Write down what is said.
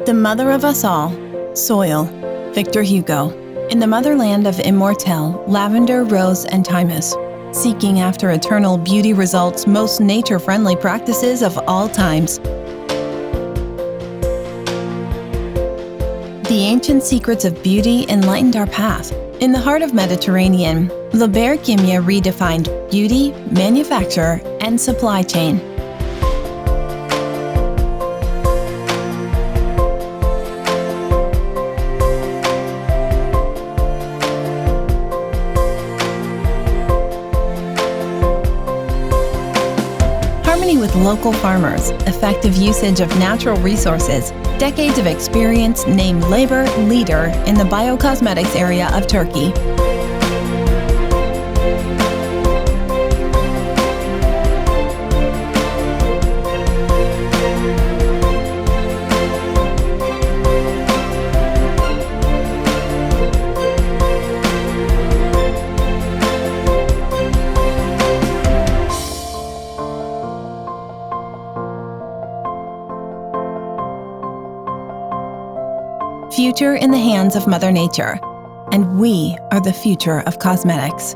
The mother of us all, soil, Victor Hugo. In the motherland of immortelle, lavender, rose, and thymus, seeking after eternal beauty results most nature-friendly practices of all times. The ancient secrets of beauty enlightened our path. In the heart of Mediterranean, Liber Kimya redefined beauty, manufacture, and supply chain. Harmony with local farmers, effective usage of natural resources, decades of experience named Labor Leader in the biocosmetics area of Turkey. Future in the hands of Mother Nature, and we are the future of cosmetics.